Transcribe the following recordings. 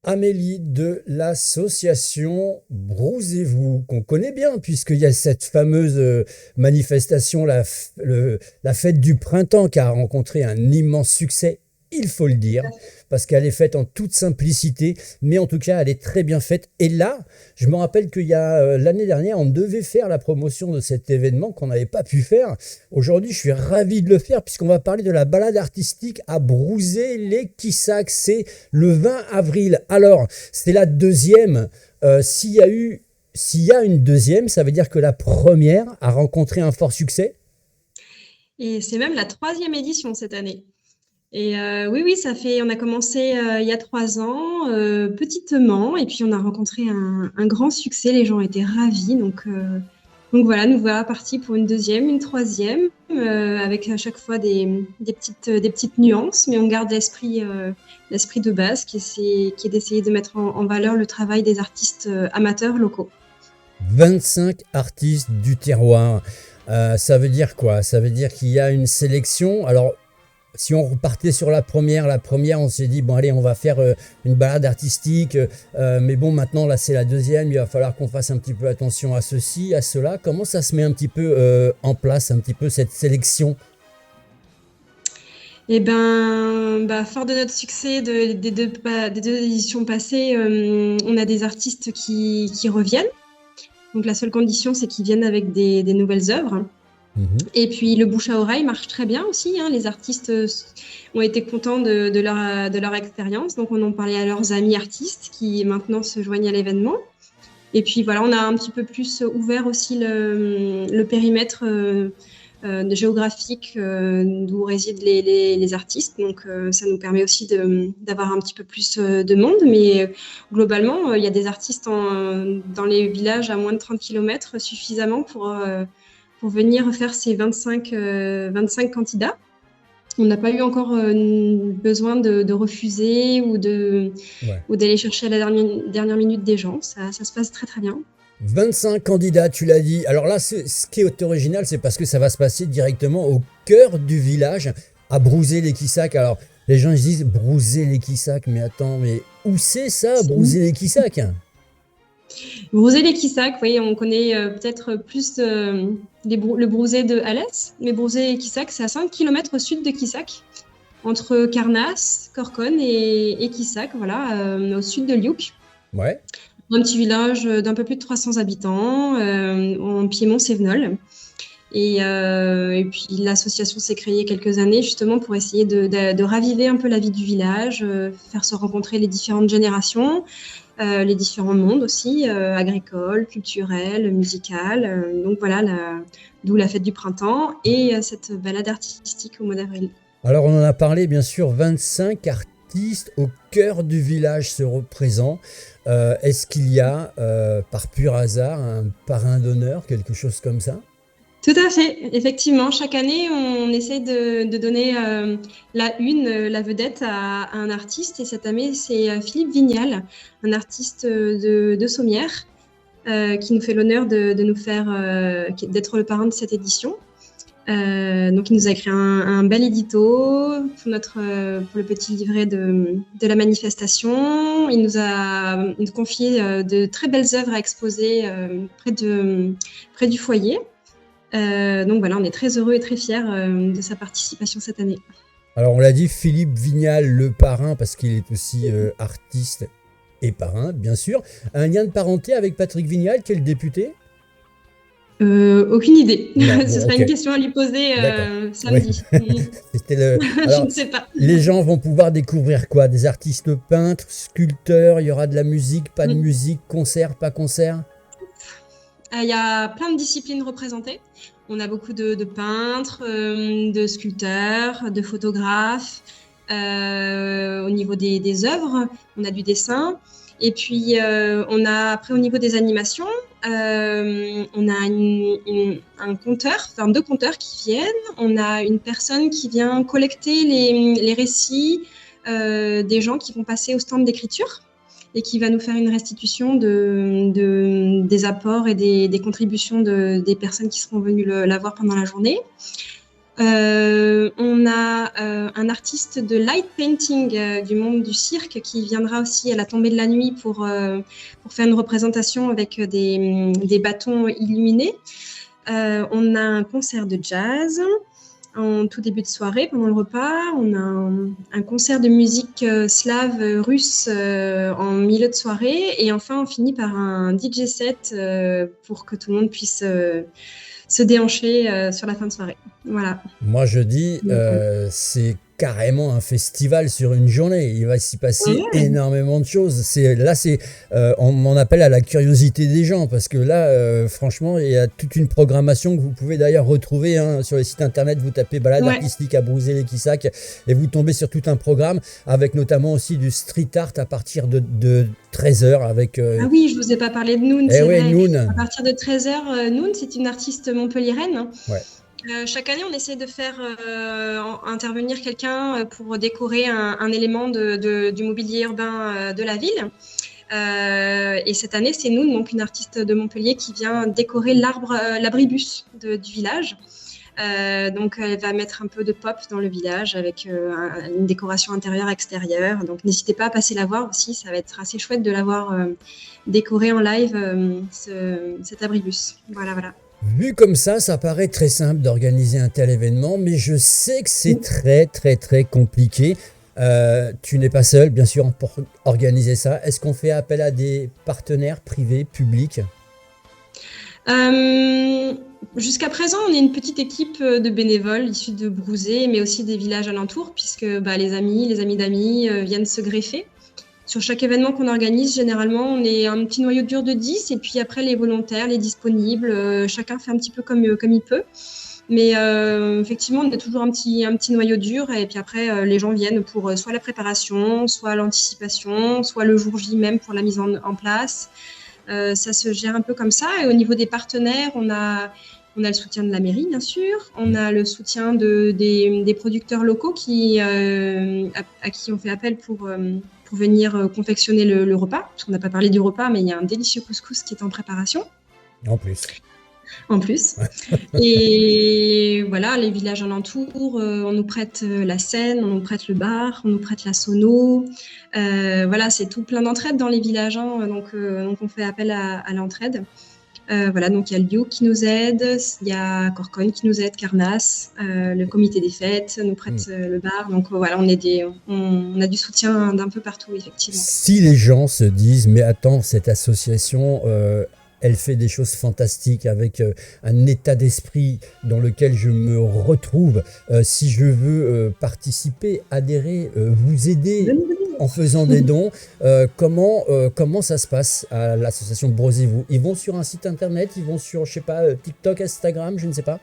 Amélie de l'association Brousez-vous, qu'on connaît bien, puisqu'il y a cette fameuse manifestation, la fête du printemps, qui a rencontré un immense succès, il faut le dire, parce qu'elle est faite en toute simplicité, mais en tout cas, elle est très bien faite. Et là, je me rappelle qu'il y a l'année dernière, on devait faire la promotion de cet événement qu'on n'avait pas pu faire. Aujourd'hui, je suis ravi de le faire, puisqu'on va parler de la balade artistique à Brouzé-les-Quissac. C'est le 20 avril. Alors, c'est la deuxième. S'il y a une deuxième, ça veut dire que la première a rencontré un fort succès. Et c'est même la troisième édition cette année. Et oui, oui, on a commencé il y a 3 ans, petitement, et puis on a rencontré un grand succès. Les gens étaient ravis. Donc voilà, nous voilà partis pour une deuxième, une troisième, avec à chaque fois des petites nuances, mais on garde l'esprit de base qui est d'essayer de mettre en valeur le travail des artistes amateurs locaux. 25 artistes du terroir. Ça veut dire quoi? Ça veut dire qu'il y a une sélection. Alors, si on repartait sur la première, on s'est dit, bon, allez, on va faire une balade artistique. Mais bon, maintenant, là, c'est la deuxième. Il va falloir qu'on fasse un petit peu attention à ceci, à cela. Comment ça se met un petit peu en place, un petit peu cette sélection? Et ben, fort de notre succès des deux éditions passées, on a des artistes qui reviennent. Donc la seule condition, c'est qu'ils viennent avec des nouvelles œuvres. Mhm. Et puis le bouche à oreille marche très bien aussi, hein. Les artistes ont été contents de leur expérience. Donc on en parlait à leurs amis artistes qui maintenant se joignent à l'événement. Et puis voilà, on a un petit peu plus ouvert aussi le périmètre géographique d'où résident les artistes. Donc ça nous permet aussi d'avoir un petit peu plus de monde. Mais globalement, il y a des artistes dans les villages à moins de 30 km suffisamment pour venir faire ces 25 candidats. On n'a pas eu encore besoin de refuser Ouais. ou d'aller chercher à la dernière minute des gens. Ça se passe très très bien. 25 candidats, tu l'as dit. Alors là, ce qui est original, c'est parce que ça va se passer directement au cœur du village, à Brouzé-les-Quissac. Alors, les gens ils se disent Brouzé-les-Quissac, mais attends, mais où c'est ça, Brouzé-les-Quissac? Brouzé les Quissac, oui, on connaît peut-être plus le Brouzé de Alès, mais Brouzé les Quissac, c'est à 5 km au sud de Quissac, entre Carnasse, Corconne et Quissac, voilà, au sud de Liouk. Ouais. Un petit village d'un peu plus de 300 habitants, en Piémont-Sévenol. Et puis l'association s'est créée il y a quelques années justement pour essayer de raviver un peu la vie du village, faire se rencontrer les différentes générations, les différents mondes aussi, agricoles, culturels, musical. Donc voilà, d'où la fête du printemps et cette balade artistique au mois d'avril. Alors on en a parlé, bien sûr, 25 artistes au cœur du village se représentent. Est-ce qu'il y a, par pur hasard, un parrain d'honneur, quelque chose comme ça? Tout à fait. Effectivement, chaque année, on essaie de donner la vedette à un artiste. Et cette année, c'est Philippe Vignal, un artiste de Sommières, qui nous fait l'honneur de nous faire, d'être le parrain de cette édition. Donc, il nous a écrit un bel édito pour le petit livret de la manifestation. Il nous confié de très belles œuvres à exposer près du foyer. Donc voilà, on est très heureux et très fiers de sa participation cette année. Alors on l'a dit, Philippe Vignal, le parrain, parce qu'il est aussi artiste et parrain, bien sûr. Un lien de parenté avec Patrick Vignal, qui est le député? Aucune idée. Non, Ce bon, sera ok, une question à lui poser d'accord. Oui, samedi. c'était le. Je Alors, ne sais pas. les gens vont pouvoir découvrir quoi? Des artistes peintres, sculpteurs, il y aura de la musique, pas de musique, concert, pas concert? Il y a plein de disciplines représentées. On a beaucoup de peintres, de sculpteurs, de photographes. Au niveau des œuvres, on a du dessin. Et puis, on a après au niveau des animations, on a un conteur, enfin 2 conteurs qui viennent. On a une personne qui vient collecter les récits des gens qui vont passer au stand d'écriture et qui va nous faire une restitution des apports et des contributions des personnes qui seront venues la voir pendant la journée. On a un artiste de light painting du monde du cirque qui viendra aussi à la tombée de la nuit pour faire une représentation avec des bâtons illuminés. On a un concert de jazz en tout début de soirée, pendant le repas. On a un concert de musique slave russe en milieu de soirée. Et enfin, on finit par un DJ set pour que tout le monde puisse se déhancher sur la fin de soirée. Voilà. Moi, je dis, c'est carrément un festival sur une journée. Il va s'y passer énormément de choses. On m'en appelle à la curiosité des gens parce que là, franchement, il y a toute une programmation que vous pouvez d'ailleurs retrouver sur les sites internet. Vous tapez balade artistique à Broussé-les-Quissac et vous tombez sur tout un programme avec notamment aussi du street art à partir de 13h avec... Ah oui, je vous ai pas parlé de Noon. Noon. À partir de 13h, Noon, c'est une artiste montpelliéraine. Ouais. Chaque année, on essaie de faire intervenir quelqu'un pour décorer un élément du mobilier urbain de la ville. Et cette année, c'est Noun, donc une artiste de Montpellier qui vient décorer l'abribus du village. Donc, elle va mettre un peu de pop dans le village avec une décoration intérieure-extérieure. Donc, n'hésitez pas à passer la voir aussi. Ça va être assez chouette de la voir décorer en live cet abribus. Voilà. Vu comme ça paraît très simple d'organiser un tel événement, mais je sais que c'est très, très, très compliqué. Tu n'es pas seul, bien sûr, pour organiser ça. Est-ce qu'on fait appel à des partenaires privés, publics ? Jusqu'à présent, on est une petite équipe de bénévoles issus de Brouzé, mais aussi des villages alentours, puisque les amis d'amis viennent se greffer. Sur chaque événement qu'on organise, généralement, on est un petit noyau dur de 10, et puis après, les volontaires, les disponibles, chacun fait un petit peu comme il peut. Mais effectivement, on a toujours un petit noyau dur, et puis après, les gens viennent pour soit la préparation, soit l'anticipation, soit le jour J même pour la mise en place. Ça se gère un peu comme ça. Et au niveau des partenaires, on a le soutien de la mairie, bien sûr. On a le soutien des producteurs locaux à qui on fait appel pour venir confectionner le repas. Parce qu'on n'a pas parlé du repas, mais il y a un délicieux couscous qui est en préparation. En plus. Et voilà, les villages alentours, on nous prête la scène, on nous prête le bar, on nous prête la sono. Voilà, c'est tout plein d'entraide dans les villages. Donc on fait appel à l'entraide. Voilà, donc il y a le Bio qui nous aide, il y a Corcogne qui nous aide, Carnasse, le comité des fêtes nous prête le bar. Donc voilà, on a du soutien d'un peu partout, effectivement. Si les gens se disent, mais attends, cette association, elle fait des choses fantastiques avec un état d'esprit dans lequel je me retrouve. Si je veux participer, adhérer, vous aider en faisant des dons, comment ça se passe à l'association Brousez-vous ? Ils vont sur un site internet, ils vont sur, je sais pas, TikTok, Instagram, je ne sais pas.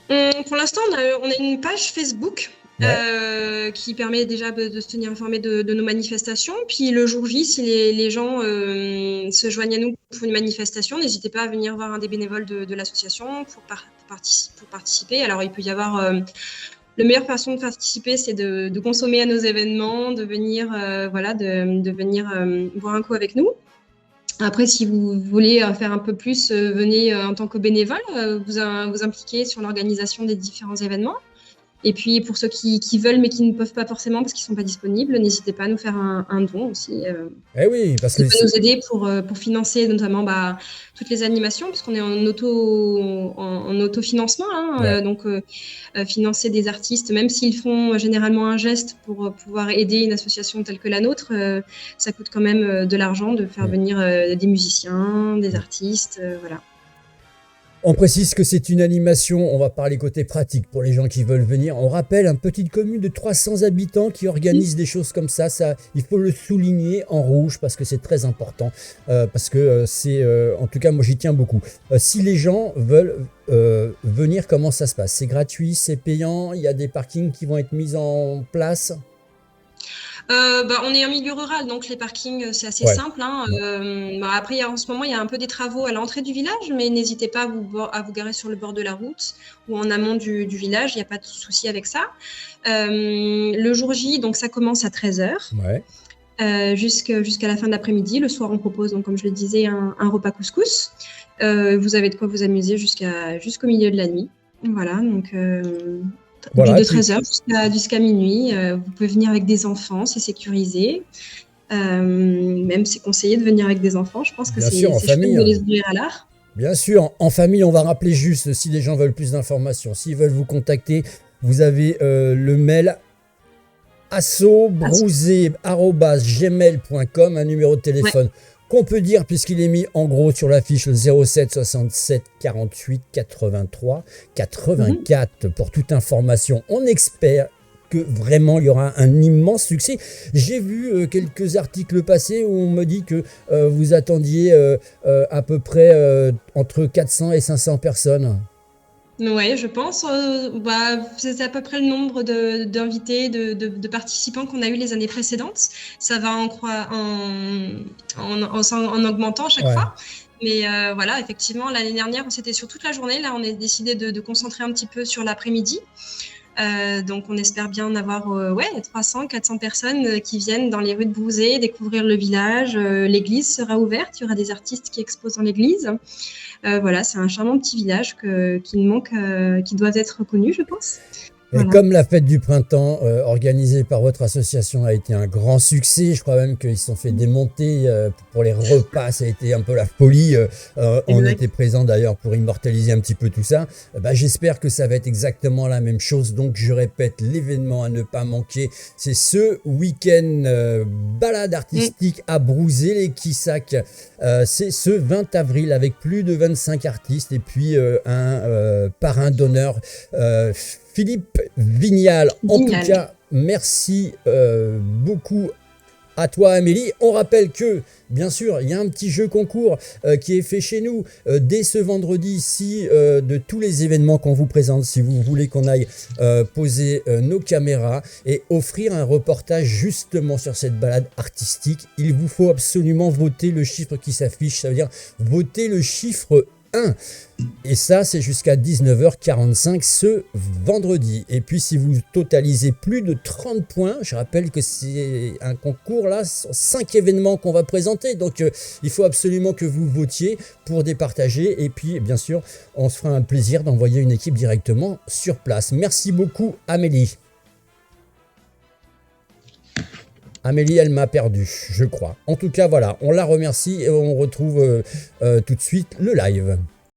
Pour l'instant, on a une page Facebook. Qui permet déjà de se tenir informé de nos manifestations. Puis le jour J, si les gens se joignent à nous pour une manifestation, n'hésitez pas à venir voir un des bénévoles de l'association pour participer. Alors il peut y avoir... la meilleure façon de participer, c'est de consommer à nos événements, de venir, de venir boire un coup avec nous. Après, si vous voulez faire un peu plus, venez en tant que bénévole, vous impliquer sur l'organisation des différents événements. Et puis, pour ceux qui veulent, mais qui ne peuvent pas forcément parce qu'ils ne sont pas disponibles, n'hésitez pas à nous faire un don aussi. Oui, parce que ça peut nous aider pour financer notamment toutes les animations, puisqu'on est en autofinancement. Donc, financer des artistes, même s'ils font généralement un geste pour pouvoir aider une association telle que la nôtre, ça coûte quand même de l'argent de faire venir des musiciens, des artistes, voilà. On précise que c'est une animation, on va parler côté pratique pour les gens qui veulent venir. On rappelle une petite commune de 300 habitants qui organise des choses comme ça. Il faut le souligner en rouge parce que c'est très important. Parce que en tout cas, moi j'y tiens beaucoup. Si les gens veulent venir, comment ça se passe ? C'est gratuit, c'est payant, il y a des parkings qui vont être mis en place ? On est en milieu rural, donc les parkings, c'est assez simple. Après, en ce moment, il y a un peu des travaux à l'entrée du village, mais n'hésitez pas à vous garer sur le bord de la route ou en amont du village, il n'y a pas de souci avec ça. Le jour J, donc ça commence à 13h. Jusqu'à la fin de l'après-midi. Le soir, on propose, donc, comme je le disais, un repas couscous. Vous avez de quoi vous amuser jusqu'au milieu de la nuit. Voilà, donc Voilà, de et puis 13h jusqu'à minuit. Vous pouvez venir avec des enfants, c'est sécurisé. Même c'est conseillé de venir avec des enfants. Je pense que bien sûr en c'est chouette famille. de les ouvrir à l'art. Bien sûr, en famille, on va rappeler juste si les gens veulent plus d'informations, s'ils veulent vous contacter, vous avez le mail assobrousé@gmail.com, un numéro de Ouais. téléphone qu'on peut dire puisqu'il est mis en gros sur l'affiche, le 07 67 48 83 Mhm. 84 pour toute information. On espère que vraiment il y aura un immense succès. J'ai vu quelques articles passés où on me dit que vous attendiez à peu près entre 400 et 500 personnes. Ouais, je pense. C'est à peu près le nombre d'invités, de participants qu'on a eu les années précédentes. Ça va en augmentant à chaque Ouais. fois. Mais voilà, effectivement, l'année dernière, c'était sur toute la journée. Là, on a décidé de concentrer un petit peu sur l'après-midi. Donc, on espère bien en avoir 300, 400 personnes qui viennent dans les rues de Brouzé découvrir le village. L'église sera ouverte. Il y aura des artistes qui exposent dans l'église. Voilà, c'est un charmant petit village qui doit être reconnu, je pense. Et Voilà. comme la fête du printemps organisée par votre association a été un grand succès, je crois même qu'ils se sont fait démonter pour les repas, ça a été un peu la folie. On Exact. était présent d'ailleurs pour immortaliser un petit peu tout ça. J'espère que ça va être exactement la même chose. Donc je répète, l'événement à ne pas manquer, c'est ce week-end balade Mm. artistique à Brouzé, les Quissac. C'est ce 20 avril avec plus de 25 artistes et puis un parrain d'honneur. Philippe Vignal, en tout Génial. cas, merci beaucoup à toi Amélie. On rappelle que, bien sûr, il y a un petit jeu concours qui est fait chez nous dès ce vendredi, si de tous les événements qu'on vous présente, si vous voulez qu'on aille poser nos caméras et offrir un reportage justement sur cette balade artistique, il vous faut absolument voter le chiffre qui s'affiche, ça veut dire voter le chiffre 1. Et ça, c'est jusqu'à 19h45 ce vendredi. Et puis, si vous totalisez plus de 30 points, je rappelle que c'est un concours, là, 5 événements qu'on va présenter. Donc, il faut absolument que vous votiez pour départager. Et puis, bien sûr, on se fera un plaisir d'envoyer une équipe directement sur place. Merci beaucoup, Amélie. Amélie, elle m'a perdu, je crois. En tout cas, voilà, on la remercie et on retrouve tout de suite le live.